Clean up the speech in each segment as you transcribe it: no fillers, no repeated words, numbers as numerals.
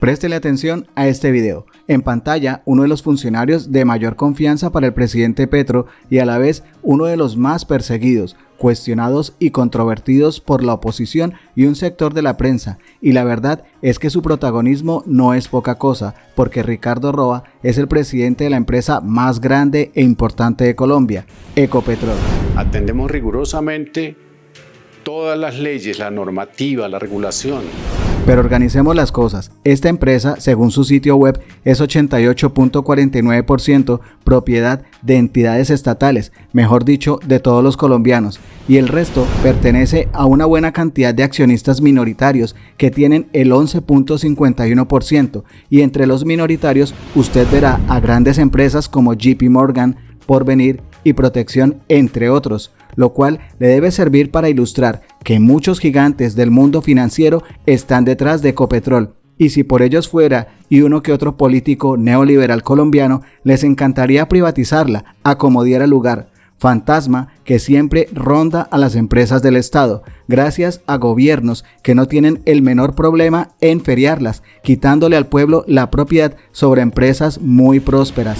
Préstele atención a este video. En pantalla, uno de los funcionarios de mayor confianza para el presidente Petro y a la vez uno de los más perseguidos, cuestionados y controvertidos por la oposición y un sector de la prensa. Y la verdad es que su protagonismo no es poca cosa, porque Ricardo Roa es el presidente de la empresa más grande e importante de Colombia, Ecopetrol. Atendemos rigurosamente todas las leyes, la normativa, la regulación. Pero organicemos las cosas. Esta empresa, según su sitio web, es 88.49% propiedad de entidades estatales, mejor dicho, de todos los colombianos, y el resto pertenece a una buena cantidad de accionistas minoritarios que tienen el 11.51%, y entre los minoritarios usted verá a grandes empresas como JP Morgan, Porvenir y Protección, entre otros, lo cual le debe servir para ilustrar que muchos gigantes del mundo financiero están detrás de Ecopetrol, y si por ellos fuera y uno que otro político neoliberal colombiano, les encantaría privatizarla a como diera lugar, fantasma que siempre ronda a las empresas del Estado, gracias a gobiernos que no tienen el menor problema en feriarlas, quitándole al pueblo la propiedad sobre empresas muy prósperas.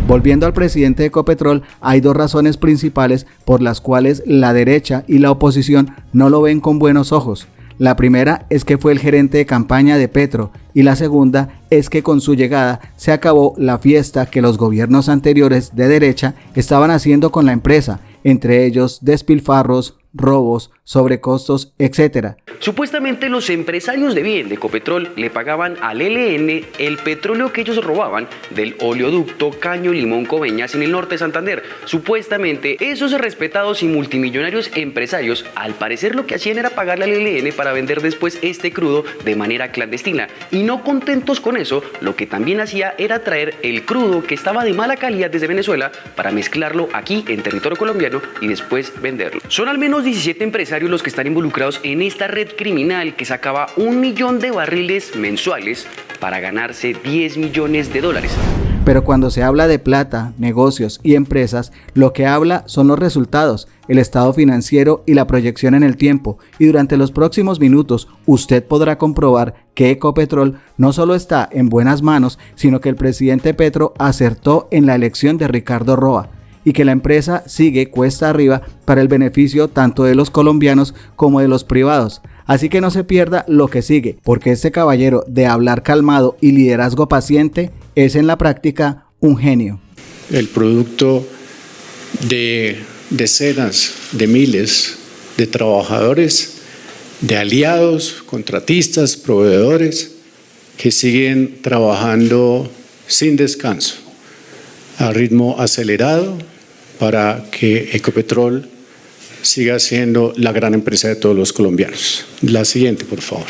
Volviendo al presidente de Ecopetrol, hay dos razones principales por las cuales la derecha y la oposición no lo ven con buenos ojos. La primera es que fue el gerente de campaña de Petro y la segunda es que con su llegada se acabó la fiesta que los gobiernos anteriores de derecha estaban haciendo con la empresa, entre ellos despilfarros, robos, sobrecostos, etc. Supuestamente los empresarios de bien de Ecopetrol le pagaban al ELN el petróleo que ellos robaban del oleoducto Caño Limón Coveñas en el norte de Santander. Supuestamente esos respetados y multimillonarios empresarios al parecer lo que hacían era pagarle al ELN para vender después este crudo de manera clandestina. Y no contentos con eso, lo que también hacía era traer el crudo que estaba de mala calidad desde Venezuela para mezclarlo aquí en territorio colombiano y después venderlo. Son al menos 17 empresarios los que están involucrados en esta red criminal que sacaba 1 millón de barriles mensuales para ganarse 10 millones de dólares. Pero cuando se habla de plata, negocios y empresas, lo que habla son los resultados, el estado financiero y la proyección en el tiempo. Y durante los próximos minutos usted podrá comprobar que Ecopetrol no solo está en buenas manos, sino que el presidente Petro acertó en la elección de Ricardo Roa, y que la empresa sigue cuesta arriba para el beneficio tanto de los colombianos como de los privados. Así que no se pierda lo que sigue, porque este caballero de hablar calmado y liderazgo paciente es en la práctica un genio. El producto de decenas de miles de trabajadores, de aliados, contratistas, proveedores que siguen trabajando sin descanso, a ritmo acelerado, para que Ecopetrol siga siendo la gran empresa de todos los colombianos. La siguiente, por favor.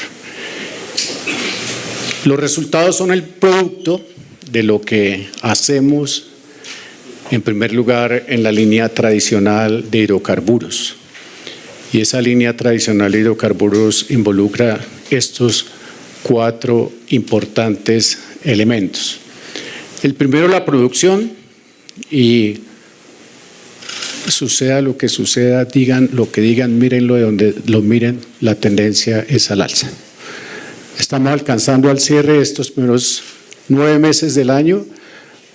Los resultados son el producto de lo que hacemos, en primer lugar, en la línea tradicional de hidrocarburos. Y esa línea tradicional de hidrocarburos involucra estos 4 importantes elementos. El primero, la producción, y suceda lo que suceda, digan lo que digan, mírenlo de donde lo miren, la tendencia es al alza. Estamos alcanzando al cierre de estos primeros 9 meses del año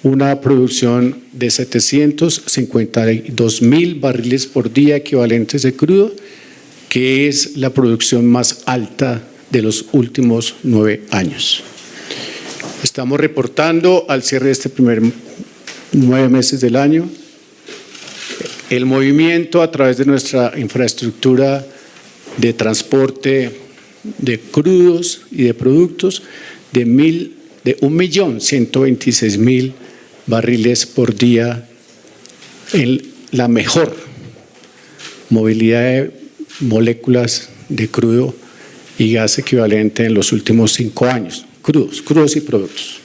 una producción de 752.000 barriles por día equivalentes de crudo, que es la producción más alta de los últimos 9 años. Estamos reportando al cierre de este primer 9 meses del año el movimiento a través de nuestra infraestructura de transporte de crudos y de productos de 1.126.000 barriles por día, en la mejor movilidad de moléculas de crudo y gas equivalente en los últimos 5 años, crudos y productos.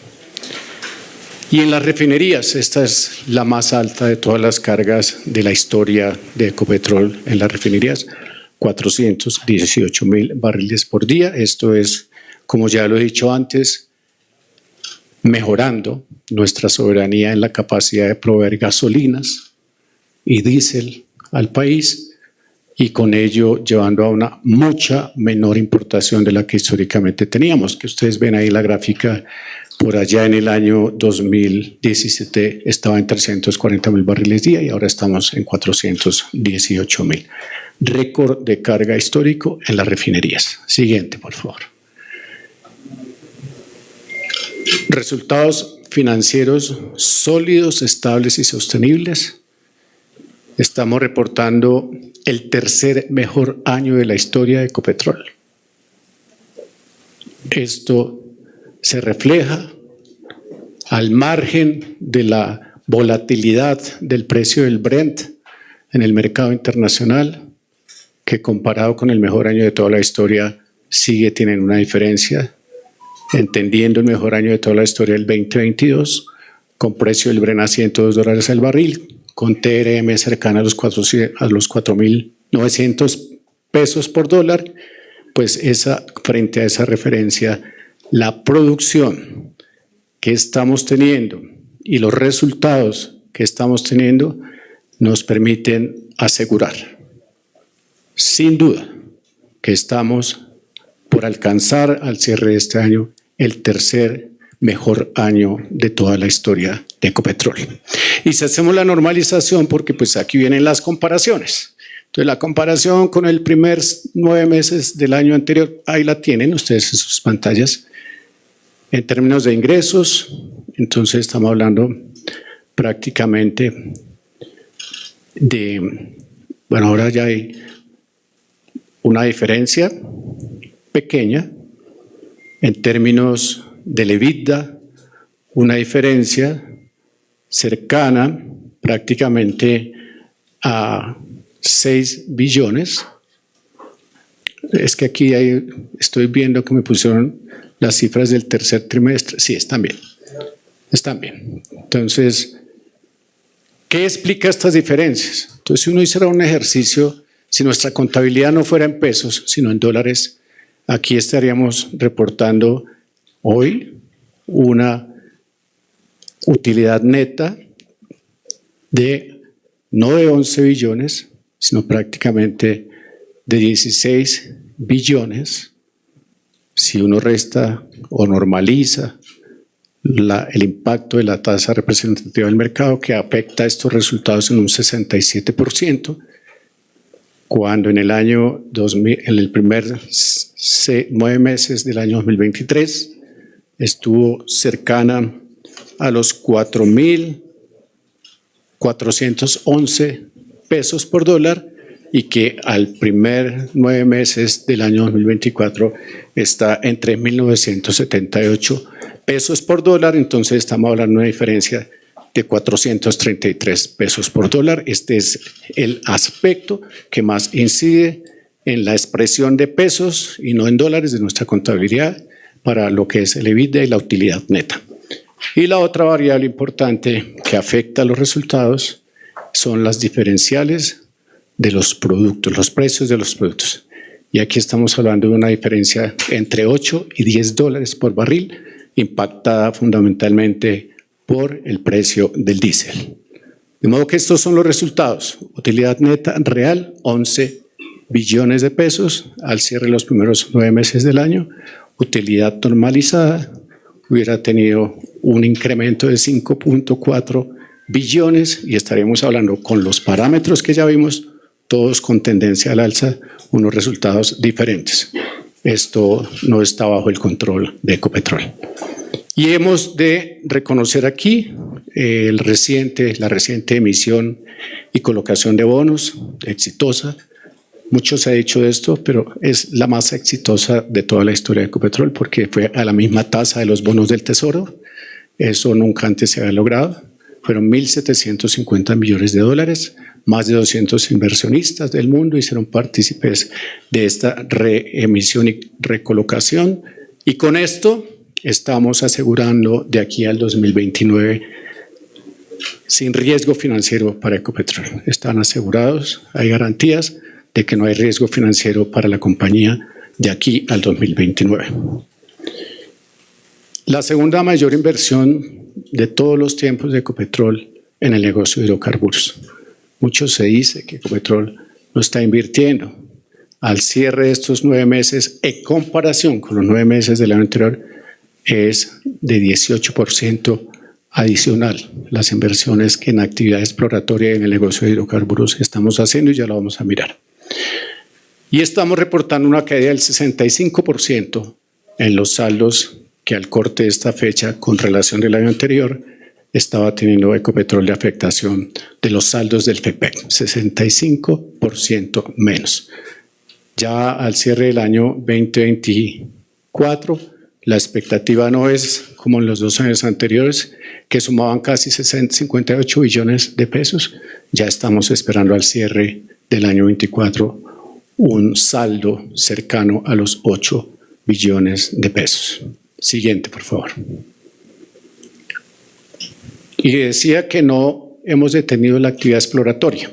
Y en las refinerías, esta es la más alta de todas las cargas de la historia de Ecopetrol en las refinerías, 418.000 barriles por día. Esto es, como ya lo he dicho antes, mejorando nuestra soberanía en la capacidad de proveer gasolinas y diésel al país, y con ello llevando a una mucha menor importación de la que históricamente teníamos, que ustedes ven ahí la gráfica. Por allá en el año 2017 estaba en 340.000 barriles día y ahora estamos en 418.000. Récord de carga histórico en las refinerías. Siguiente, por favor. Resultados financieros sólidos, estables y sostenibles. Estamos reportando el tercer mejor año de la historia de Ecopetrol. Esto se refleja al margen de la volatilidad del precio del Brent en el mercado internacional, que comparado con el mejor año de toda la historia sigue teniendo una diferencia, entendiendo el mejor año de toda la historia del 2022, con precio del Brent a $102 el barril, con TRM cercana a los 4.900 pesos por dólar, pues frente a esa referencia, la producción que estamos teniendo y los resultados que estamos teniendo nos permiten asegurar, sin duda, que estamos por alcanzar al cierre de este año el tercer mejor año de toda la historia de Ecopetrol. Y si hacemos la normalización, porque pues aquí vienen las comparaciones. Entonces la comparación con el primer 9 meses del año anterior, ahí la tienen ustedes en sus pantallas. En términos de ingresos, entonces estamos hablando prácticamente de, bueno, ahora ya hay una diferencia pequeña en términos del EBITDA, una diferencia cercana prácticamente a 6 billones. Es que aquí estoy viendo que me pusieron las cifras del tercer trimestre. Sí, están bien. Están bien. Entonces, ¿qué explica estas diferencias? Entonces, si uno hiciera un ejercicio, si nuestra contabilidad no fuera en pesos, sino en dólares, aquí estaríamos reportando hoy una utilidad neta de no de 11 billones, sino prácticamente de 16 billones. Si uno resta o normaliza el impacto de la tasa representativa del mercado, que afecta a estos resultados en un 67%, cuando en el año 2000, en el primer 9 meses del año 2023 estuvo cercana a los 4.411 pesos por dólar, y que al primer 9 meses del año 2024 está en 3.978 pesos por dólar. Entonces estamos hablando de una diferencia de 433 pesos por dólar. Este es el aspecto que más incide en la expresión de pesos y no en dólares de nuestra contabilidad para lo que es el EBITDA y la utilidad neta. Y la otra variable importante que afecta a los resultados son las diferenciales de los productos, los precios de los productos. Y aquí estamos hablando de una diferencia entre 8 y 10 dólares por barril, impactada fundamentalmente por el precio del diésel. De modo que estos son los resultados. Utilidad neta real, 11 billones de pesos al cierre de los primeros 9 meses del año. Utilidad normalizada hubiera tenido un incremento de 5.4 billones y estaremos hablando con los parámetros que ya vimos, todos con tendencia al alza, unos resultados diferentes. Esto no está bajo el control de Ecopetrol. Y hemos de reconocer aquí la reciente emisión y colocación de bonos exitosa. Mucho se ha dicho de esto, pero es la más exitosa de toda la historia de Ecopetrol porque fue a la misma tasa de los bonos del Tesoro. Eso nunca antes se había logrado. Fueron 1.750 millones de dólares. Más de 200 inversionistas del mundo hicieron partícipes de esta reemisión y recolocación. Y con esto estamos asegurando de aquí al 2029 sin riesgo financiero para Ecopetrol. Están asegurados, hay garantías de que no hay riesgo financiero para la compañía de aquí al 2029. La segunda mayor inversión de todos los tiempos de Ecopetrol en el negocio de hidrocarburos. Mucho se dice que Ecopetrol no está invirtiendo. Al cierre de estos 9 meses, en comparación con los 9 meses del año anterior, es de 18% adicional las inversiones que en actividad exploratoria y en el negocio de hidrocarburos estamos haciendo, y ya lo vamos a mirar. Y estamos reportando una caída del 65% en los saldos que al corte de esta fecha, con relación del año anterior, estaba teniendo Ecopetrol de afectación de los saldos del FEPEC, 65% menos. Ya al cierre del año 2024, la expectativa no es como en los 2 años anteriores, que sumaban casi 58 billones de pesos. Ya estamos esperando al cierre del año 24 un saldo cercano a los 8 billones de pesos. Siguiente, por favor. Y decía que no hemos detenido la actividad exploratoria.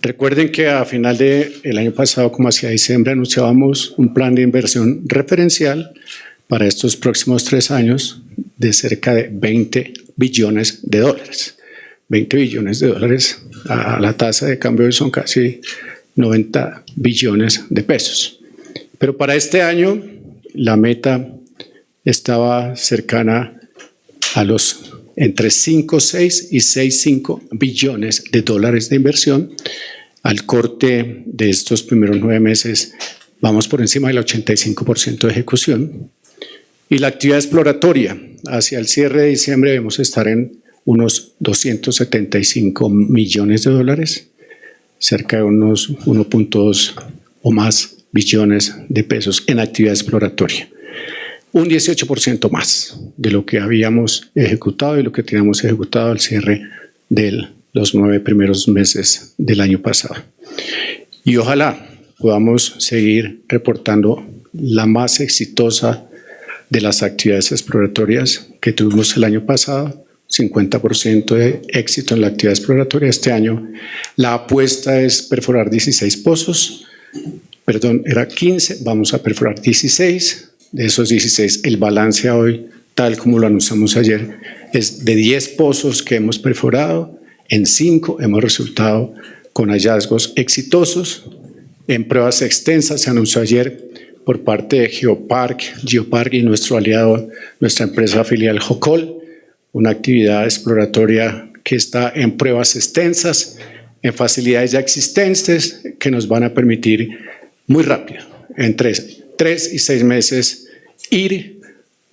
Recuerden que a final del año pasado, como hacia diciembre, anunciábamos un plan de inversión referencial para estos próximos 3 años de cerca de 20 billones de dólares. 20 billones de dólares a la tasa de cambio son casi 90 billones de pesos. Pero para este año la meta estaba cercana a los entre 5,6 y 6,5 billones de dólares de inversión. Al corte de estos primeros 9 meses vamos por encima del 85% de ejecución. Y la actividad exploratoria, hacia el cierre de diciembre debemos estar en unos 275 millones de dólares, cerca de unos 1.2 o más billones de pesos en actividad exploratoria. Un 18% más de lo que habíamos ejecutado y lo que teníamos ejecutado al cierre de los 9 primeros meses del año pasado. Y ojalá podamos seguir reportando la más exitosa de las actividades exploratorias que tuvimos el año pasado, 50% de éxito en la actividad exploratoria. Este año la apuesta es perforar 16 pozos, era 15, vamos a perforar 16. De esos 16, el balance hoy, tal como lo anunciamos ayer, es de 10 pozos que hemos perforado. En 5 hemos resultado con hallazgos exitosos. En pruebas extensas se anunció ayer por parte de Geopark y nuestro aliado, nuestra empresa filial Jocol, una actividad exploratoria que está en pruebas extensas, en facilidades ya existentes que nos van a permitir muy rápido, en 3 y 6 meses, ir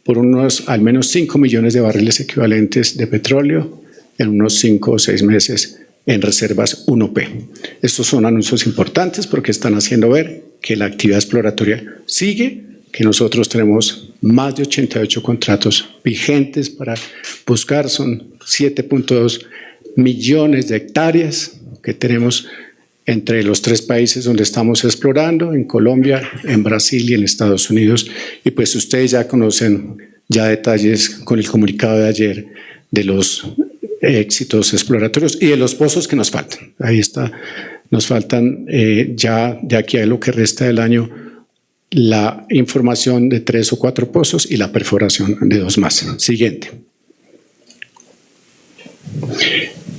por unos al menos 5 millones de barriles equivalentes de petróleo en unos 5 o 6 meses en reservas 1P. Estos son anuncios importantes porque están haciendo ver que la actividad exploratoria sigue, que nosotros tenemos más de 88 contratos vigentes para buscar, son 7.2 millones de hectáreas que tenemos entre los 3 países donde estamos explorando, en Colombia, en Brasil y en Estados Unidos. Y pues ustedes ya conocen ya detalles con el comunicado de ayer de los éxitos exploratorios y de los pozos que nos faltan. Ahí está, nos faltan ya de aquí a lo que resta del año la información de 3 o 4 pozos y la perforación de 2 más. Siguiente.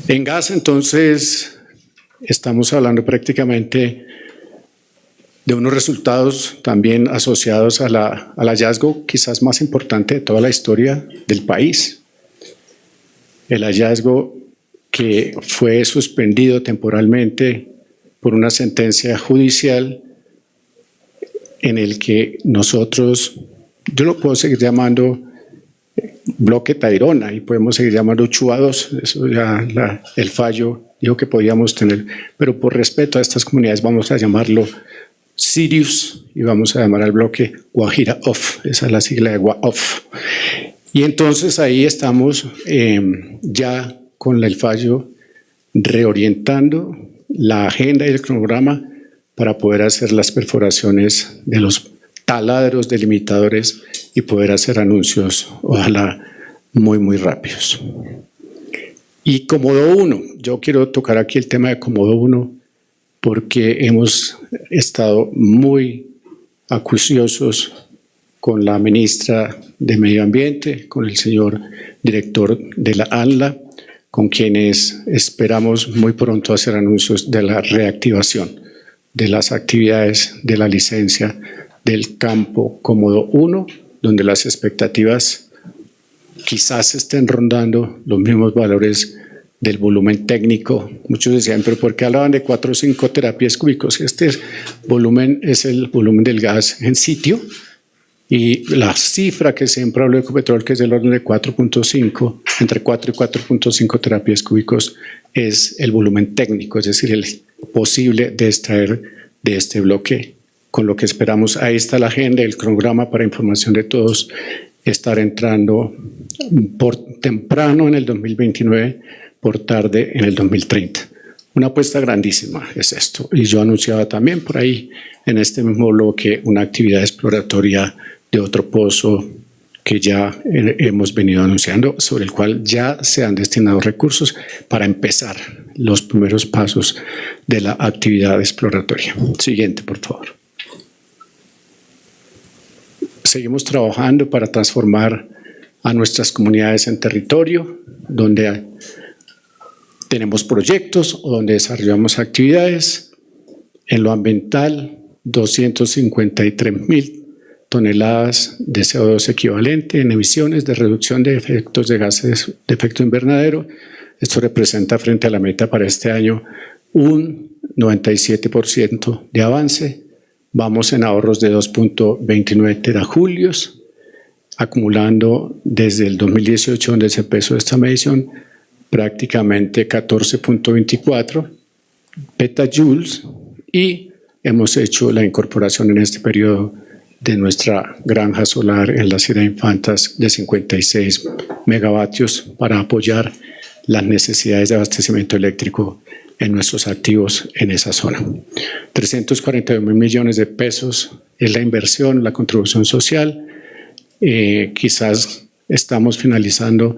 En gas, entonces, estamos hablando prácticamente de unos resultados también asociados al hallazgo quizás más importante de toda la historia del país. El hallazgo que fue suspendido temporalmente por una sentencia judicial en el que nosotros, yo lo puedo seguir llamando bloque Tayrona y podemos seguir llamando Chua 2, eso ya el fallo dijo que podíamos tener, pero por respeto a estas comunidades vamos a llamarlo Sirius y vamos a llamar al bloque Guajira Off, esa es la sigla de Guaoff. Y entonces ahí estamos ya con el fallo reorientando la agenda y el cronograma para poder hacer las perforaciones de los taladros delimitadores y poder hacer anuncios, ojalá muy rápidos. Y Comodo 1, yo quiero tocar aquí el tema de Comodo 1 porque hemos estado muy acuciosos con la ministra de Medio Ambiente, con el señor director de la ANLA, con quienes esperamos muy pronto hacer anuncios de la reactivación de las actividades de la licencia del campo Cómodo 1, donde las expectativas quizás estén rondando los mismos valores del volumen técnico. Muchos decían, pero ¿por qué hablaban de 4 o 5 terapias cúbicos? Este volumen es el volumen del gas en sitio, y la cifra que siempre hablo de Ecopetrol, que es del orden de 4.5, entre 4 y 4.5 terapias cúbicos, es el volumen técnico, es decir, el posible de extraer de este bloque, con lo que esperamos. Ahí está la agenda, el cronograma para información de todos, estar entrando por temprano en el 2029, por tarde en el 2030. Una apuesta grandísima es esto. Y yo anunciaba también por ahí, en este mismo bloque, una actividad exploratoria de otro pozo que ya hemos venido anunciando, sobre el cual ya se han destinado recursos para empezar los primeros pasos de la actividad exploratoria. Siguiente, por favor. Seguimos trabajando para transformar a nuestras comunidades en territorio, donde tenemos proyectos o donde desarrollamos actividades. En lo ambiental, 253.000 toneladas de CO2 equivalente en emisiones de reducción de efectos de gases de efecto invernadero. Esto representa, frente a la meta para este año, un 97% de avance. Vamos en ahorros de 2.29 terajulios, acumulando desde el 2018, donde se empezó esta medición, prácticamente 14.24 petajoules, y hemos hecho la incorporación en este periodo de nuestra granja solar en la Sierra de Infantas de 56 megavatios para apoyar las necesidades de abastecimiento eléctrico en nuestros activos en esa zona. 341.000 millones de pesos es la inversión, la contribución social. Quizás estamos finalizando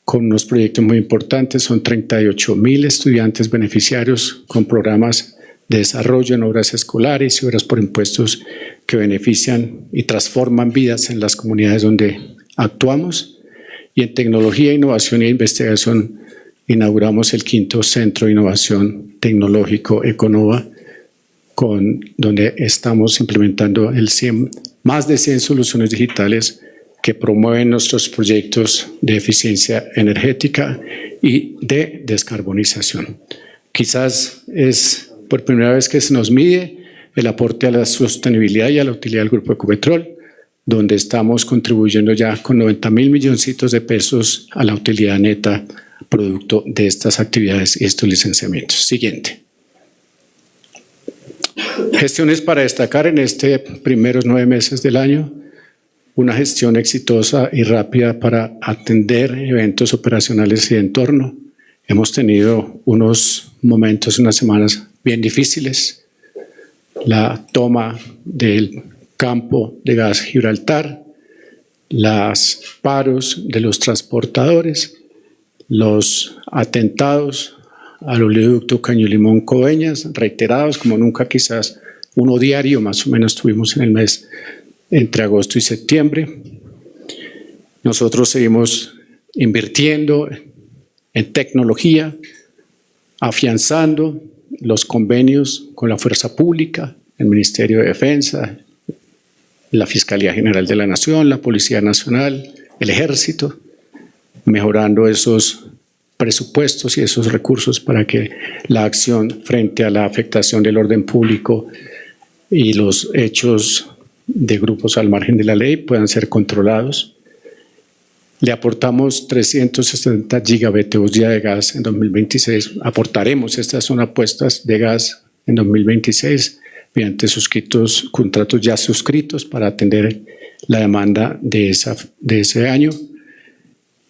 con unos proyectos muy importantes. Son 38.000 estudiantes beneficiarios con programas de desarrollo en obras escolares y obras por impuestos que benefician y transforman vidas en las comunidades donde actuamos. Y en tecnología, innovación e investigación inauguramos el 5º Centro de Innovación Tecnológico Econova, donde estamos implementando más de 100 soluciones digitales que promueven nuestros proyectos de eficiencia energética y de descarbonización. Quizás es por primera vez que se nos mide el aporte a la sostenibilidad y a la utilidad del Grupo Ecopetrol, donde estamos contribuyendo ya con 90.000 milloncitos de pesos a la utilidad neta producto de estas actividades y estos licenciamientos. Siguiente. Gestiones para destacar en estos primeros 9 meses del año. Una gestión exitosa y rápida para atender eventos operacionales y de entorno. Hemos tenido unos momentos, unas semanas bien difíciles. La toma del campo de gas Gibraltar, los paros de los transportadores, los atentados al oleoducto Caño Limón Coveñas, reiterados como nunca, quizás uno diario más o menos tuvimos en el mes entre agosto y septiembre. Nosotros seguimos invirtiendo en tecnología, afianzando los convenios con la Fuerza Pública, el Ministerio de Defensa, la Fiscalía General de la Nación, la Policía Nacional, el Ejército, mejorando esos presupuestos y esos recursos para que la acción frente a la afectación del orden público y los hechos de grupos al margen de la ley puedan ser controlados. Le aportamos 360 gigavatios día de gas en 2026. Aportaremos, estas son apuestas de gas en 2026 mediante contratos ya suscritos para atender la demanda de ese año.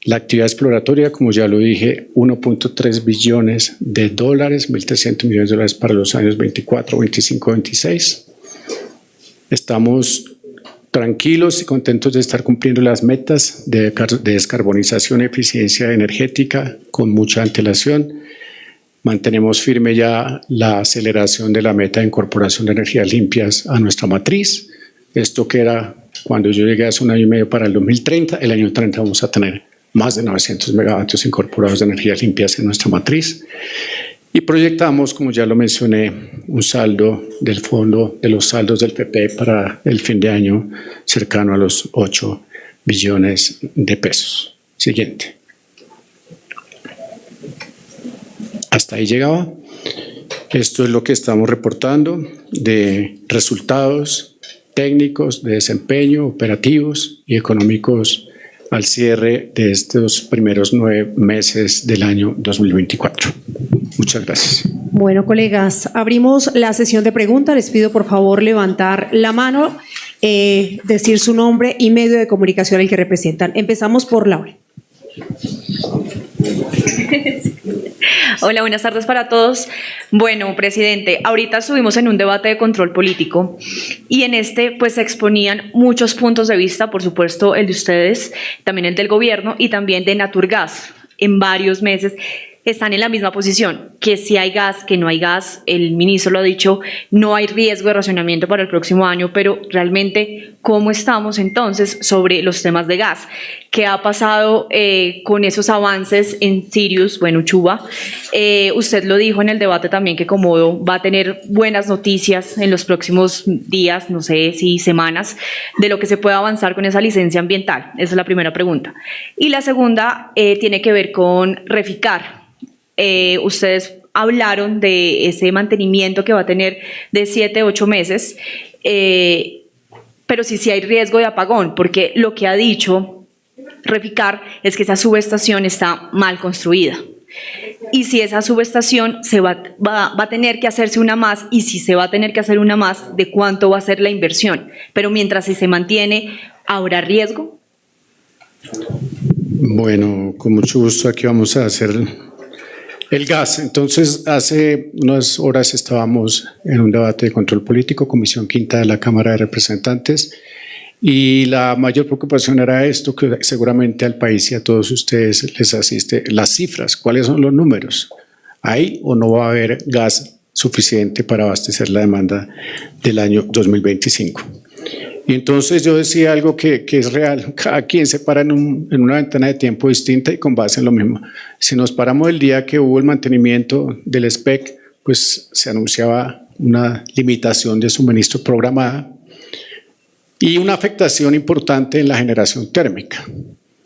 La actividad exploratoria, como ya lo dije, 1.3 billones de dólares, 1.300 millones de dólares para los años 24, 25, 26. Estamos tranquilos y contentos de estar cumpliendo las metas de descarbonización y eficiencia energética con mucha antelación. Mantenemos firme ya la aceleración de la meta de incorporación de energías limpias a nuestra matriz. Esto que era cuando yo llegué hace 1 año y medio para el 2030, el año 30 vamos a tener más de 900 megavatios incorporados de energías limpias en nuestra matriz. Y proyectamos, como ya lo mencioné, un saldo del fondo de los saldos del PP para el fin de año cercano a los 8 billones de pesos. Siguiente. Hasta ahí llegaba. Esto es lo que estamos reportando de resultados técnicos, de desempeño, operativos y económicos al cierre de estos primeros 9 meses del año 2024. Muchas gracias. Bueno, colegas, abrimos la sesión de preguntas. Les pido por favor levantar la mano, decir su nombre y medio de comunicación al que representan. Empezamos por Laura. Hola, buenas tardes para todos. Bueno, presidente, ahorita estuvimos en un debate de control político y en este pues se exponían muchos puntos de vista, por supuesto el de ustedes, también el del gobierno y también de Naturgas. En varios meses están en la misma posición, que si hay gas, que no hay gas. El ministro lo ha dicho, no hay riesgo de racionamiento para el próximo año, pero realmente, ¿cómo estamos entonces sobre los temas de gas? ¿Qué ha pasado con esos avances en Sirius, bueno, Chuba? Usted lo dijo en el debate también que Comodo va a tener buenas noticias en los próximos días, no sé si semanas, de lo que se puede avanzar con esa licencia ambiental. Esa es la primera pregunta. Y la segunda tiene que ver con Reficar. Ustedes hablaron de ese mantenimiento que va a tener de 7 a 8 meses, pero sí hay riesgo de apagón, porque lo que ha dicho Reficar es que esa subestación está mal construida. Y si esa subestación va a tener que hacerse una más, y si se va a tener que hacer una más, ¿de cuánto va a ser la inversión? Pero mientras se mantiene, ¿habrá riesgo? Bueno, con mucho gusto aquí vamos a hacer el gas. Entonces, hace unas horas estábamos en un debate de control político, Comisión Quinta de la Cámara de Representantes, y la mayor preocupación era esto, que seguramente al país y a todos ustedes les asiste, las cifras. ¿Cuáles son los números? ¿Hay o no va a haber gas suficiente para abastecer la demanda del año 2025? Y entonces yo decía algo que es real. Cada quien se para en una ventana de tiempo distinta y con base en lo mismo. Si nos paramos el día que hubo el mantenimiento del SPEC, pues se anunciaba una limitación de suministro programada y una afectación importante en la generación térmica,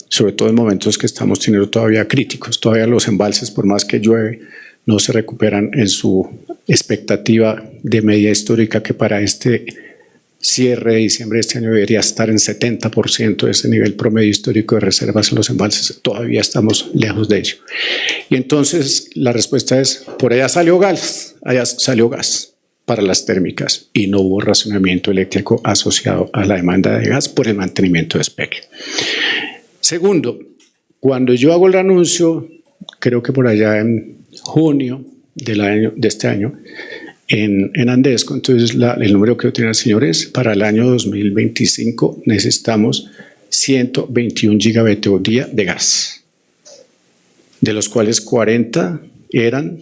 sobre todo en momentos que estamos teniendo todavía críticos. Todavía los embalses, por más que llueve, no se recuperan en su expectativa de media histórica, que para este cierre de diciembre de este año debería estar en 70% de ese nivel promedio histórico de reservas en los embalses. Todavía estamos lejos de ello. Y entonces la respuesta es, por allá salió gas para las térmicas y no hubo racionamiento eléctrico asociado a la demanda de gas por el mantenimiento de SPEC. Segundo, cuando yo hago el anuncio, creo que por allá en junio de este año, en Andesco, entonces el número que tienen, señores, para el año 2025 necesitamos 121 gigavatios día de gas, de los cuales 40 eran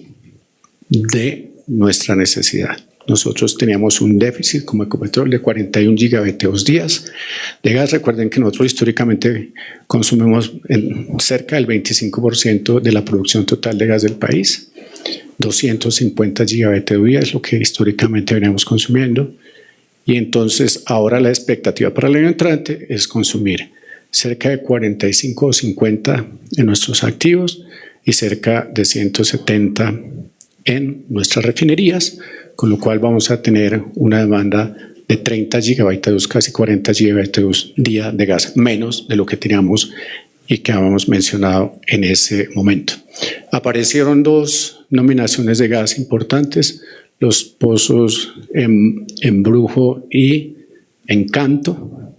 de nuestra necesidad. Nosotros teníamos un déficit como Ecopetrol de 41 gigavatios días de gas. Recuerden que nosotros históricamente consumimos cerca del 25% de la producción total de gas del país. 250 gigavatios día es lo que históricamente veníamos consumiendo. Y entonces ahora la expectativa para el año entrante es consumir cerca de 45 o 50 en nuestros activos y cerca de 170 en nuestras refinerías, con lo cual vamos a tener una demanda de 30 gigavatios, casi 40 gigavatios día de gas, menos de lo que teníamos y que habíamos mencionado en ese momento. Aparecieron 2 nominaciones de gas importantes, los pozos en Brujo y Encanto.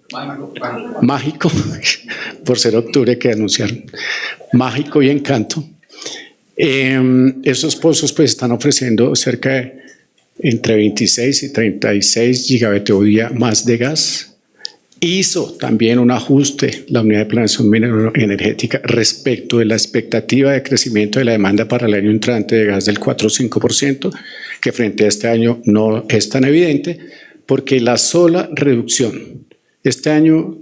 Mágico, por ser octubre que anunciaron, Mágico y Encanto. Esos pozos pues están ofreciendo cerca de entre 26 y 36 gigavatios día más de gas. Hizo también un ajuste la unidad de planeación energética respecto de la expectativa de crecimiento de la demanda para el año entrante de gas del 4 o 5%, que frente a este año no es tan evidente, porque la sola reducción este año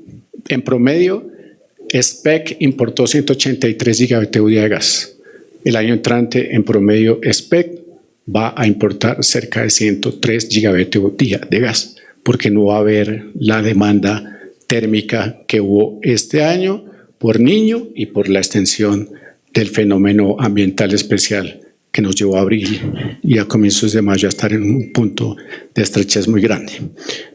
en promedio SPEC importó 183 GBtu de gas. El año entrante, en promedio, SPEC va a importar cerca de 103 GBtu de gas, porque no va a haber la demanda térmica que hubo este año por Niño y por la extensión del fenómeno ambiental especial que nos llevó a abril y a comienzos de mayo a estar en un punto de estrechez muy grande.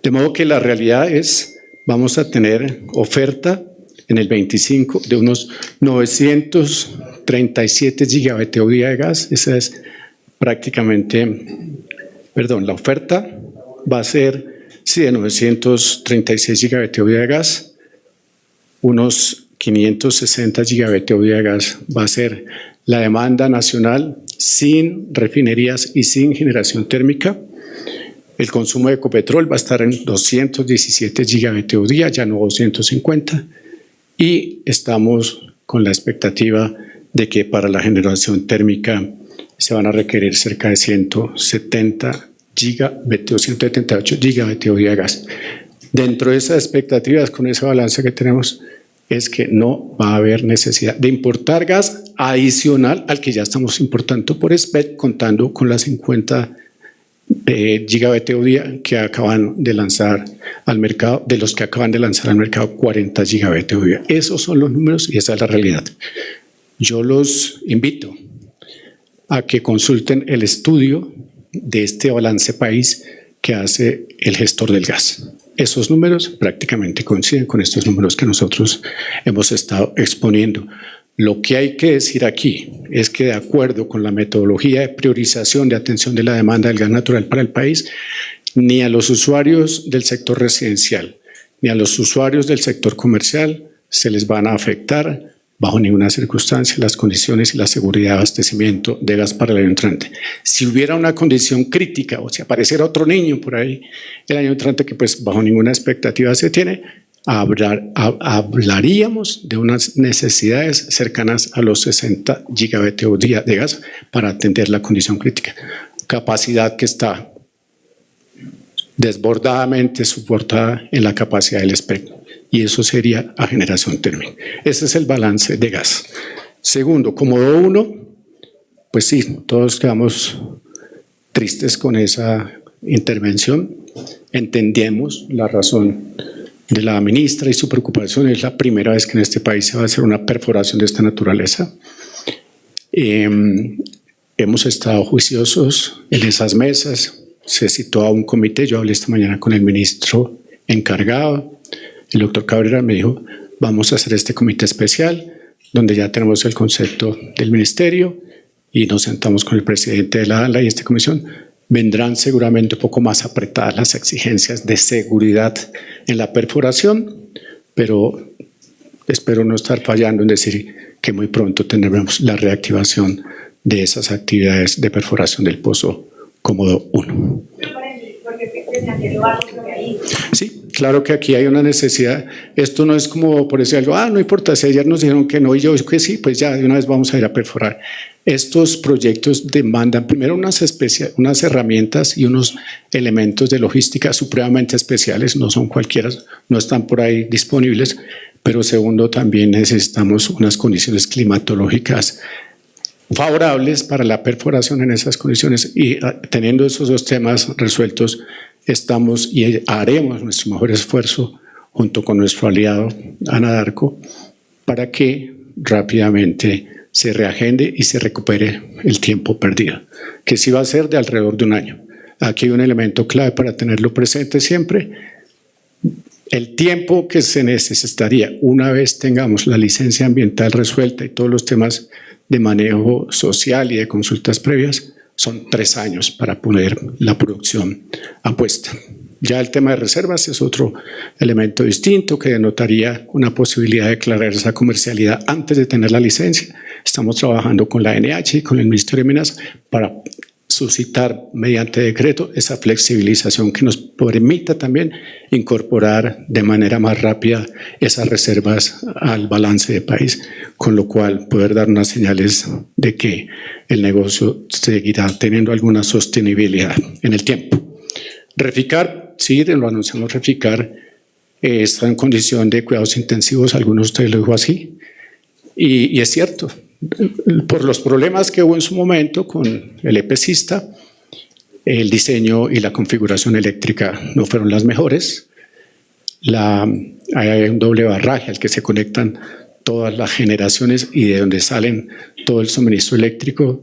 De modo que la realidad es, vamos a tener oferta en el 25 de unos 937 GBtu de gas. Esa es prácticamente, la oferta va a ser, de 936 GBtu de gas, unos 560 GBtu de gas va a ser la demanda nacional sin refinerías y sin generación térmica. El consumo de Ecopetrol va a estar en 217 GBtu día, ya no 250. Y estamos con la expectativa de que para la generación térmica se van a requerir cerca de 178 GBtu de gas. Dentro de esas expectativas, con esa balanza que tenemos, es que no va a haber necesidad de importar gas adicional al que ya estamos importando por SPEC, contando con las 50 GBtu día que acaban de lanzar al mercado, de los que acaban de lanzar al mercado 40 GBtu día. Esos son los números y esa es la realidad. Yo los invito a que consulten el estudio de este balance país que hace el gestor del gas. Esos números prácticamente coinciden con estos números que nosotros hemos estado exponiendo. Lo que hay que decir aquí es que de acuerdo con la metodología de priorización de atención de la demanda del gas natural para el país, ni a los usuarios del sector residencial ni a los usuarios del sector comercial se les van a afectar bajo ninguna circunstancia las condiciones y la seguridad de abastecimiento de gas para el año entrante. Si hubiera una condición crítica o si apareciera otro niño por ahí el año entrante que pues bajo ninguna expectativa se tiene, hablaríamos de unas necesidades cercanas a los 60 GBtu día de gas para atender la condición crítica. Capacidad que está desbordadamente soportada en la capacidad del SPEC. Y eso sería a generación térmica. Ese es el balance de gas. Segundo, Comodo 1, pues sí, todos quedamos tristes con esa intervención. Entendemos la razón de la ministra y su preocupación. Es la primera vez que en este país se va a hacer una perforación de esta naturaleza. Hemos estado juiciosos en esas mesas. Se citó a un comité. Yo hablé esta mañana con el ministro encargado. El doctor Cabrera me dijo, vamos a hacer este comité especial, donde ya tenemos el concepto del ministerio y nos sentamos con el presidente de la ANLA y esta comisión. Vendrán seguramente un poco más apretadas las exigencias de seguridad en la perforación, pero espero no estar fallando en decir que muy pronto tendremos la reactivación de esas actividades de perforación del pozo Comodo 1. Sí, claro que aquí hay una necesidad. Esto no es como por decir algo, no importa, si ayer nos dijeron que no y yo que sí, pues ya de una vez vamos a ir a perforar. Estos proyectos demandan primero unas herramientas y unos elementos de logística supremamente especiales, no son cualquiera, no están por ahí disponibles, pero segundo también necesitamos unas condiciones climatológicas favorables para la perforación en esas condiciones y teniendo esos dos temas resueltos, estamos y haremos nuestro mejor esfuerzo junto con nuestro aliado Anadarko para que rápidamente se reagende y se recupere el tiempo perdido, que sí va a ser de alrededor de un año. Aquí hay un elemento clave para tenerlo presente siempre. El tiempo que se necesitaría una vez tengamos la licencia ambiental resuelta y todos los temas de manejo social y de consultas previas son 3 años para poner la producción a puesta. Ya el tema de reservas es otro elemento distinto que denotaría una posibilidad de declarar esa comercialidad antes de tener la licencia. Estamos trabajando con la NH y con el Ministerio de Minas para suscitar mediante decreto esa flexibilización que nos permita también incorporar de manera más rápida esas reservas al balance de país, con lo cual poder dar unas señales de que el negocio seguirá teniendo alguna sostenibilidad en el tiempo. Reficar, sí, lo anunciamos Reficar, está en condición de cuidados intensivos, algunos de ustedes lo dijo así, y es cierto, por los problemas que hubo en su momento con el EPCista, el diseño y la configuración eléctrica no fueron las mejores. Hay un doble barraje al que se conectan todas las generaciones y de donde salen todo el suministro eléctrico.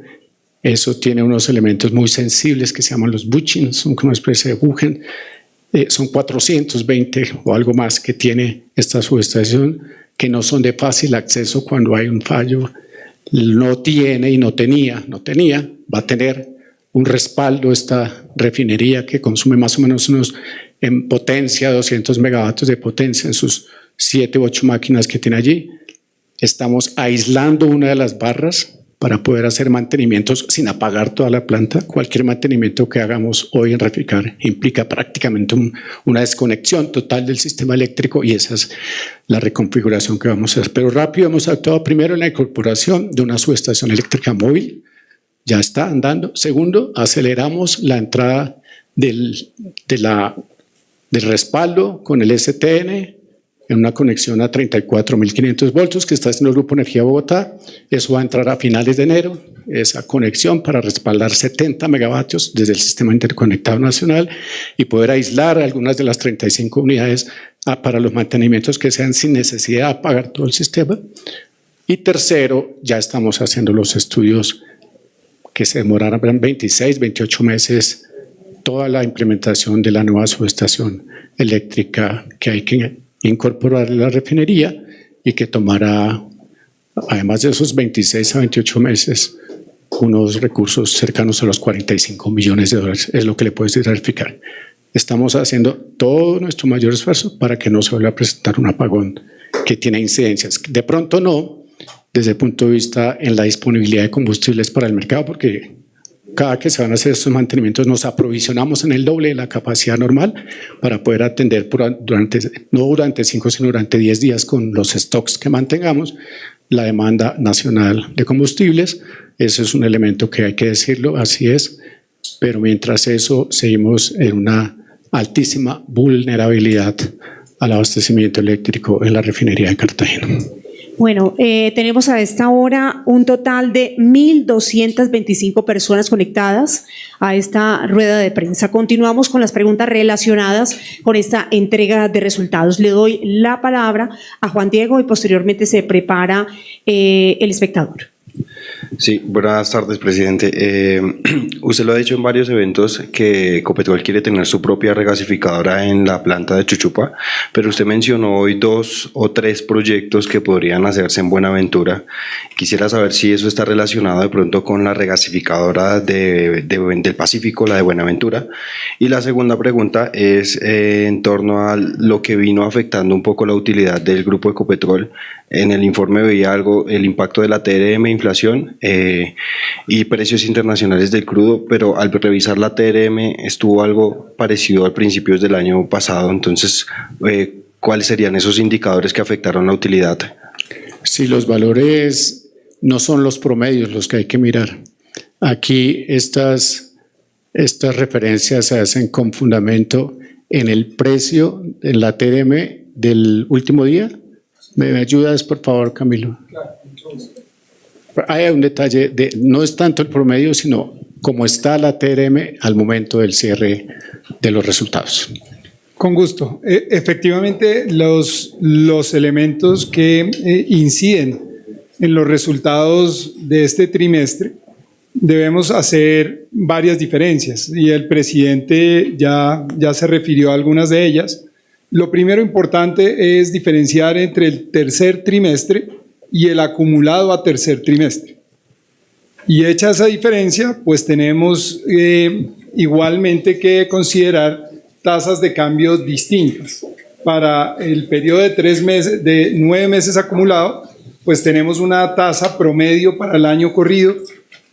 Eso tiene unos elementos muy sensibles que se llaman los bushings, son como una especie de bujen. Son 420 o algo más que tiene esta subestación, que no son de fácil acceso cuando hay un fallo. No tiene y no tenía, va a tener un respaldo esta refinería que consume más o menos en potencia 200 megavatios de potencia en sus 7 u 8 máquinas que tiene allí. Estamos aislando una de las barras para poder hacer mantenimientos sin apagar toda la planta. Cualquier mantenimiento que hagamos hoy en Reficar implica prácticamente una desconexión total del sistema eléctrico, y esa es la reconfiguración que vamos a hacer. Pero rápido hemos actuado primero en la incorporación de una subestación eléctrica móvil, ya está andando. Segundo, aceleramos la entrada del respaldo con el STN en una conexión a 34.500 voltios que está haciendo el Grupo Energía Bogotá. Eso va a entrar a finales de enero, esa conexión para respaldar 70 megavatios desde el Sistema Interconectado Nacional y poder aislar algunas de las 35 unidades para los mantenimientos que sean sin necesidad de apagar todo el sistema. Y tercero, ya estamos haciendo los estudios que se demorarán 26, 28 meses, toda la implementación de la nueva subestación eléctrica que hay que incorporar en la refinería y que tomará, además de esos 26 a 28 meses, unos recursos cercanos a los 45 millones de dólares, es lo que le puedo decir a Reficar. Estamos haciendo todo nuestro mayor esfuerzo para que no se vuelva a presentar un apagón que tiene incidencias. De pronto no, desde el punto de vista en la disponibilidad de combustibles para el mercado, porque cada que se van a hacer estos mantenimientos nos aprovisionamos en el doble de la capacidad normal para poder atender no durante 5, sino durante 10 días con los stocks que mantengamos la demanda nacional de combustibles. Eso es un elemento que hay que decirlo, así es, pero mientras eso seguimos en una altísima vulnerabilidad al abastecimiento eléctrico en la refinería de Cartagena. Bueno, tenemos a esta hora un total de 1.225 personas conectadas a esta rueda de prensa. Continuamos con las preguntas relacionadas con esta entrega de resultados. Le doy la palabra a Juan Diego y posteriormente se prepara el espectador. Sí, buenas tardes, presidente. Usted lo ha dicho en varios eventos que Ecopetrol quiere tener su propia regasificadora en la planta de Chuchupa, pero usted mencionó hoy 2 o 3 proyectos que podrían hacerse en Buenaventura. Quisiera saber si eso está relacionado de pronto con la regasificadora del Pacífico, la de Buenaventura. Y la segunda pregunta es en torno a lo que vino afectando un poco la utilidad del Grupo Ecopetrol. En el informe veía algo, el impacto de la TRM, inflación y precios internacionales del crudo, pero al revisar la TRM estuvo algo parecido al principios del año pasado. Entonces, ¿cuáles serían esos indicadores que afectaron la utilidad? Sí, los valores no son los promedios los que hay que mirar. Aquí estas referencias se hacen con fundamento en el precio en la TRM del último día. ¿Me ayudas, por favor, Camilo? Hay un detalle, no es tanto el promedio, sino cómo está la TRM al momento del cierre de los resultados. Con gusto. Efectivamente, los elementos que inciden en los resultados de este trimestre, debemos hacer varias diferencias y el presidente ya se refirió a algunas de ellas. Lo primero importante es diferenciar entre el tercer trimestre y el acumulado a tercer trimestre. Y hecha esa diferencia, pues tenemos igualmente que considerar tasas de cambio distintas. Para el periodo de 9 meses acumulado, pues tenemos una tasa promedio para el año corrido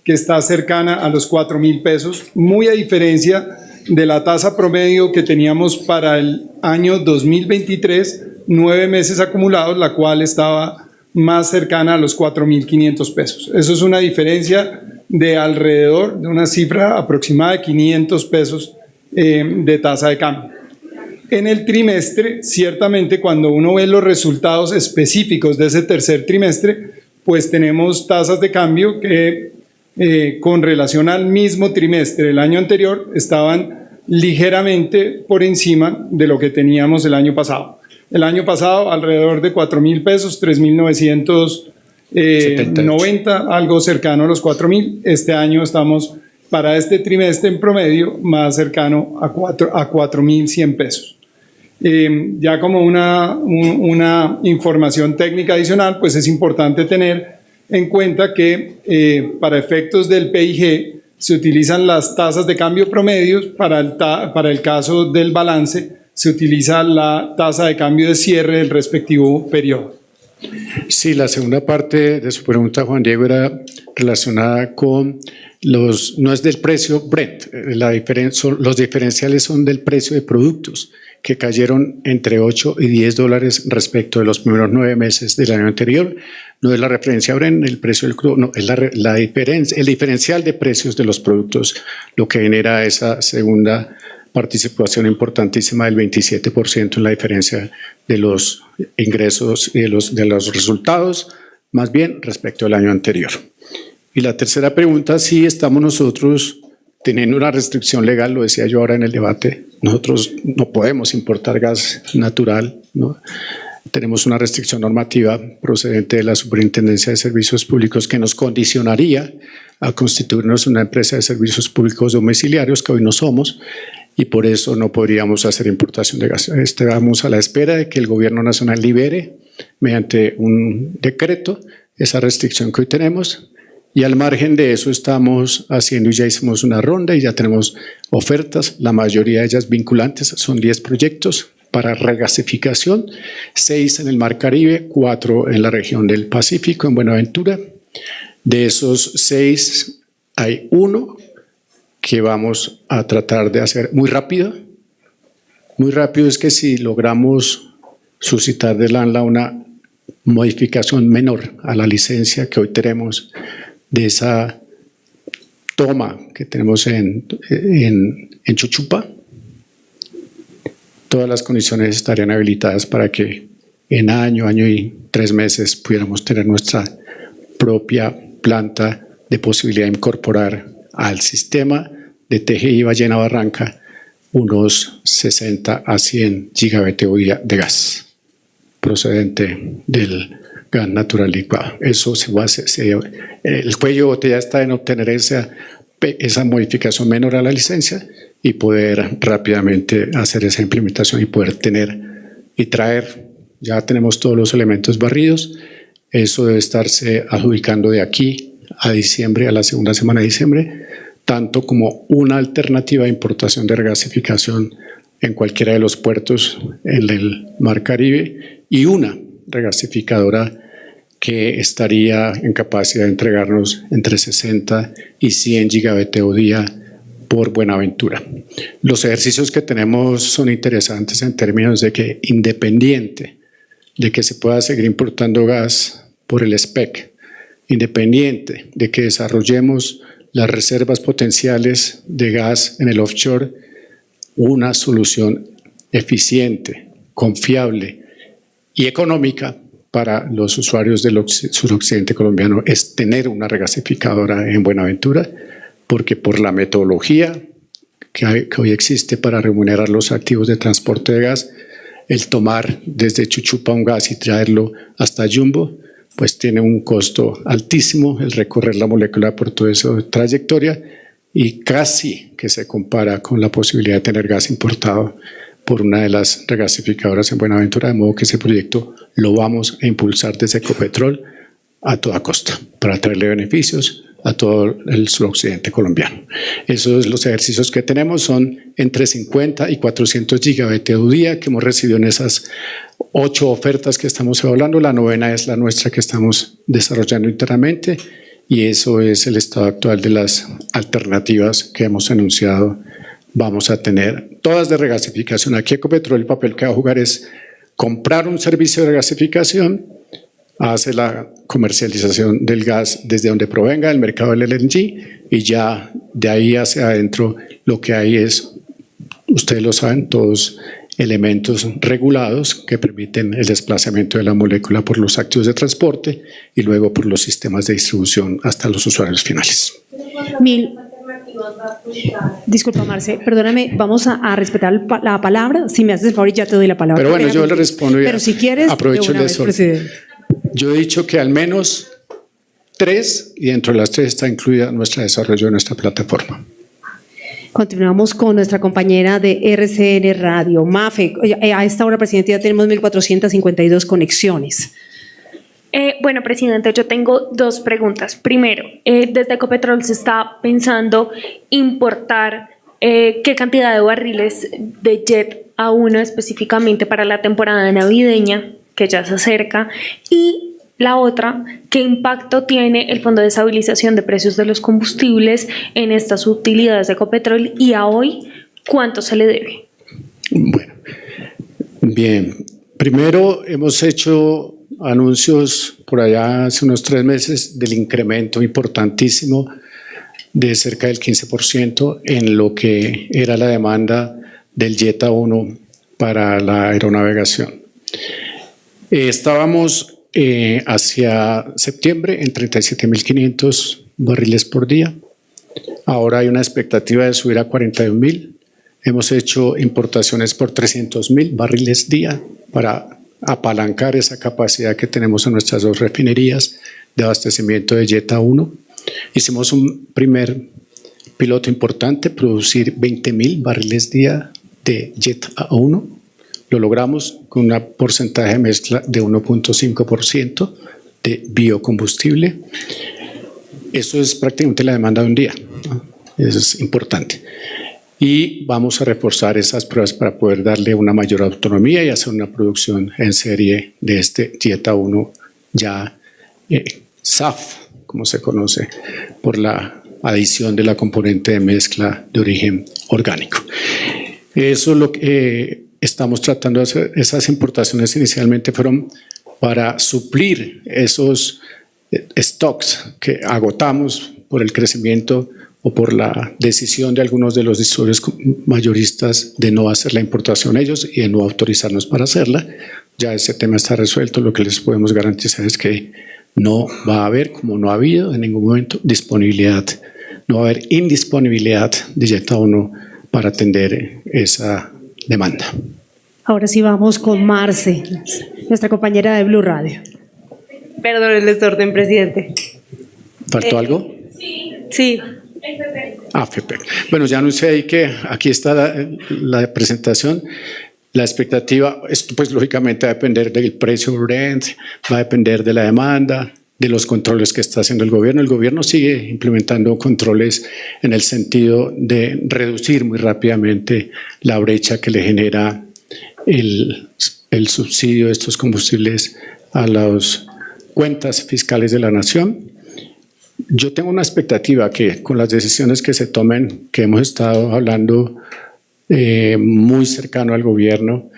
que está cercana a los 4.000 pesos, muy a diferencia de la tasa promedio que teníamos para el año 2023, 9 meses acumulados, la cual estaba más cercana a los 4.500 pesos. Eso es una diferencia de alrededor de una cifra aproximada de 500 pesos de tasa de cambio. En el trimestre, ciertamente cuando uno ve los resultados específicos de ese tercer trimestre, pues tenemos tasas de cambio que con relación al mismo trimestre del año anterior estaban ligeramente por encima de lo que teníamos el año pasado. El año pasado alrededor de 4.000 pesos, 3.990, algo cercano a los 4.000. Este año estamos para este trimestre en promedio más cercano a 4.100 pesos. Ya como una información técnica adicional, pues es importante tener en cuenta que para efectos del PIG se utilizan las tasas de cambio promedios, para el caso del balance se utiliza la tasa de cambio de cierre del respectivo periodo. Sí, la segunda parte de su pregunta, Juan Diego, era relacionada con no es del precio Brent, los diferenciales son del precio de productos que cayeron entre 8 y 10 dólares respecto de los primeros 9 meses del año anterior. No es la referencia Brent, el precio del crudo, no, es el diferencial de precios de los productos lo que genera esa segunda participación importantísima del 27% en la diferencia de los ingresos y de los resultados, más bien respecto al año anterior. Y la tercera pregunta, sí estamos nosotros teniendo una restricción legal, lo decía yo ahora en el debate, nosotros no podemos importar gas natural, ¿no? Tenemos una restricción normativa procedente de la Superintendencia de Servicios Públicos que nos condicionaría a constituirnos una empresa de servicios públicos domiciliarios, que hoy no somos, y por eso no podríamos hacer importación de gas. Estamos a la espera de que el Gobierno Nacional libere, mediante un decreto, esa restricción que hoy tenemos, y al margen de eso estamos haciendo, y ya hicimos una ronda y ya tenemos ofertas, la mayoría de ellas vinculantes, son 10 proyectos para regasificación, 6 en el Mar Caribe, 4 en la región del Pacífico, en Buenaventura. De esos 6 hay 1 que vamos a tratar de hacer muy rápido. Muy rápido es que si logramos suscitar del ANLA una modificación menor a la licencia que hoy tenemos de esa toma que tenemos en Chuchupa, todas las condiciones estarían habilitadas para que en año y 3 meses pudiéramos tener nuestra propia planta de posibilidad de incorporar al sistema de TGI Ballena Barranca unos 60 a 100 gigabatios de gas procedente del gas natural licuado. Eso se va a hacer, el cuello de botella está en obtener esa modificación menor a la licencia y poder rápidamente hacer esa implementación y poder tener y traer, ya tenemos todos los elementos barridos, eso debe estarse adjudicando de aquí a diciembre, a la segunda semana de diciembre, tanto como una alternativa de importación de regasificación en cualquiera de los puertos en el Mar Caribe y una regasificadora que estaría en capacidad de entregarnos entre 60 y 100 gigavatios día por Buenaventura. Los ejercicios que tenemos son interesantes en términos de que, independiente de que se pueda seguir importando gas por el SPEC, independiente de que desarrollemos las reservas potenciales de gas en el offshore, una solución eficiente, confiable y económica para los usuarios del suroccidente colombiano es tener una regasificadora en Buenaventura, porque por la metodología que hoy existe para remunerar los activos de transporte de gas, el tomar desde Chuchupa un gas y traerlo hasta Jumbo, pues tiene un costo altísimo el recorrer la molécula por toda esa trayectoria y casi que se compara con la posibilidad de tener gas importado por una de las regasificadoras en Buenaventura, de modo que ese proyecto lo vamos a impulsar desde Ecopetrol a toda costa para traerle beneficios a todo el suroccidente colombiano. Esos los ejercicios que tenemos son entre 50 y 400 gigavatios día que hemos recibido en esas 8 ofertas que estamos evaluando. La 9ª es la nuestra que estamos desarrollando internamente y eso es el estado actual de las alternativas que hemos anunciado. Vamos a tener todas de regasificación. Aquí Ecopetrol el papel que va a jugar es comprar un servicio de regasificación, hace la comercialización del gas desde donde provenga el mercado del LNG y ya de ahí hacia adentro lo que hay es, ustedes lo saben todos, elementos regulados que permiten el desplazamiento de la molécula por los activos de transporte y luego por los sistemas de distribución hasta los usuarios finales. Disculpa, Marce, perdóname, vamos a respetar la palabra. Si me haces el favor, ya te doy la palabra. Pero bueno, yo le respondo y pero si quieres, aprovecho el desorden. Yo he dicho que al menos 3, y dentro de las 3 está incluida nuestro desarrollo de nuestra plataforma. Continuamos con nuestra compañera de RCN Radio, Mafe. A esta hora, presidente, ya tenemos 1.452 conexiones. Bueno, presidente, yo tengo 2 preguntas. Primero, desde Ecopetrol se está pensando importar qué cantidad de barriles de Jet A1 específicamente para la temporada navideña, que ya se acerca, y la otra, ¿qué impacto tiene el Fondo de Estabilización de Precios de los Combustibles en estas utilidades de Ecopetrol y a hoy cuánto se le debe? Bueno, bien. Primero hemos hecho anuncios por allá hace unos 3 meses del incremento importantísimo de cerca del 15% en lo que era la demanda del Jet A1 para la aeronavegación. Estábamos hacia septiembre en 37.500 barriles por día. Ahora hay una expectativa de subir a 41.000. Hemos hecho importaciones por 300.000 barriles día para apalancar esa capacidad que tenemos en nuestras 2 refinerías de abastecimiento de Jet A1. Hicimos un primer piloto importante, producir 20.000 barriles día de Jet A1. Lo logramos con un porcentaje de mezcla de 1.5% de biocombustible. Eso es prácticamente la demanda de un día, ¿no? Eso es importante. Y vamos a reforzar esas pruebas para poder darle una mayor autonomía y hacer una producción en serie de este Jet A1 ya SAF, como se conoce, por la adición de la componente de mezcla de origen orgánico. Eso es lo que estamos tratando de hacer. Esas importaciones inicialmente fueron para suplir esos stocks que agotamos por el crecimiento o por la decisión de algunos de los distribuidores mayoristas de no hacer la importación ellos y de no autorizarnos para hacerla. Ya ese tema está resuelto. Lo que les podemos garantizar es que no va a haber, como no ha habido en ningún momento, disponibilidad, no va a haber indisponibilidad de Jet A1 para atender esa demanda. Ahora sí vamos con Marce, nuestra compañera de Blue Radio. Perdón el desorden, presidente. ¿Faltó algo? Sí. FEPEC. Bueno, ya anuncié ahí que aquí está la presentación. La expectativa, esto pues lógicamente va a depender del precio Brent, va a depender de la demanda, de los controles que está haciendo el gobierno. El gobierno sigue implementando controles en el sentido de reducir muy rápidamente la brecha que le genera el subsidio de estos combustibles a las cuentas fiscales de la nación. Yo tengo una expectativa que con las decisiones que se tomen, que hemos estado hablando muy cercano al gobierno,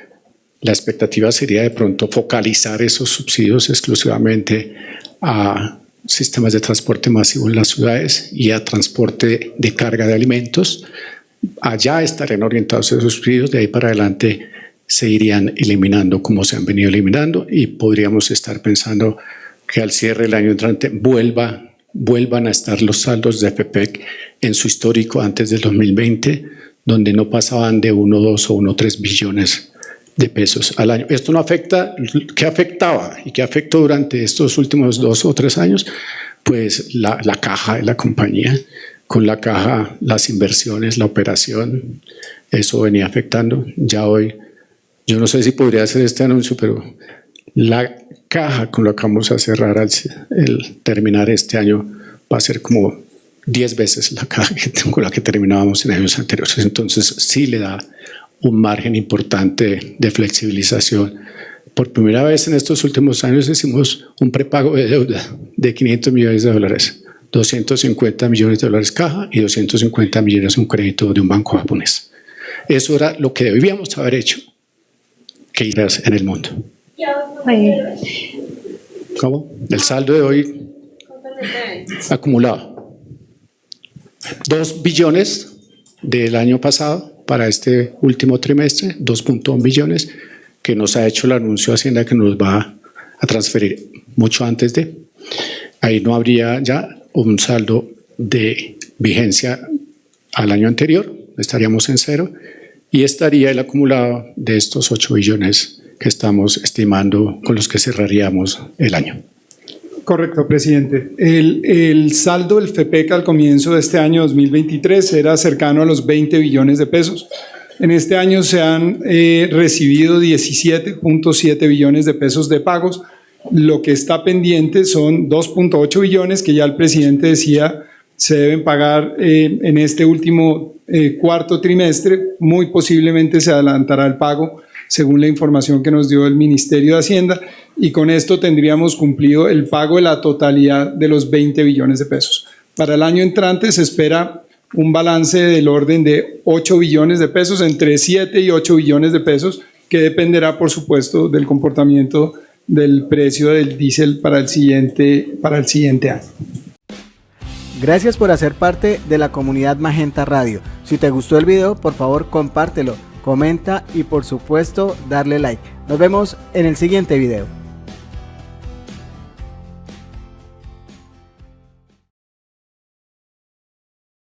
la expectativa sería de pronto focalizar esos subsidios exclusivamente a sistemas de transporte masivo en las ciudades y a transporte de carga de alimentos. Allá estarían orientados esos subsidios, de ahí para adelante se irían eliminando como se han venido eliminando y podríamos estar pensando que al cierre del año entrante vuelvan a estar los saldos de FEPEC en su histórico antes del 2020, donde no pasaban de 1,2 o 1,3 billones de pesos al año. Esto no afecta, ¿qué afectaba y qué afectó durante estos últimos 2 o 3 años? Pues la caja de la compañía, con la caja, las inversiones, la operación, eso venía afectando. Ya hoy, yo no sé si podría hacer este anuncio, pero la caja con la que vamos a cerrar al terminar este año va a ser como 10 veces la caja con la que terminábamos en años anteriores. Entonces sí le da un margen importante de flexibilización. Por primera vez en estos últimos años hicimos un prepago de deuda de $500 millones, 250 millones de dólares caja y 250 millones un crédito de un banco japonés. Eso era lo que debíamos haber hecho que ir en el mundo. ¿Cómo? El saldo de hoy acumulado. 2 billones del año pasado para este último trimestre, 2.1 billones, que nos ha hecho el anuncio de Hacienda que nos va a transferir mucho antes de. Ahí no habría ya un saldo de vigencia al año anterior, estaríamos en cero, y estaría el acumulado de estos 8 billones que estamos estimando con los que cerraríamos el año. Correcto, presidente. El saldo del FEPEC al comienzo de este año 2023 era cercano a los 20 billones de pesos. En este año se han recibido 17.7 billones de pesos de pagos. Lo que está pendiente son 2.8 billones que ya el presidente decía se deben pagar en este último cuarto trimestre. Muy posiblemente se adelantará el pago según la información que nos dio el Ministerio de Hacienda, y con esto tendríamos cumplido el pago de la totalidad de los 20 billones de pesos. Para el año entrante se espera un balance del orden de 8 billones de pesos, entre 7 y 8 billones de pesos, que dependerá, por supuesto, del comportamiento del precio del diésel para el siguiente año. Gracias por hacer parte de la comunidad Magenta Radio. Si te gustó el video, por favor compártelo, comenta y por supuesto darle like. Nos vemos en el siguiente video.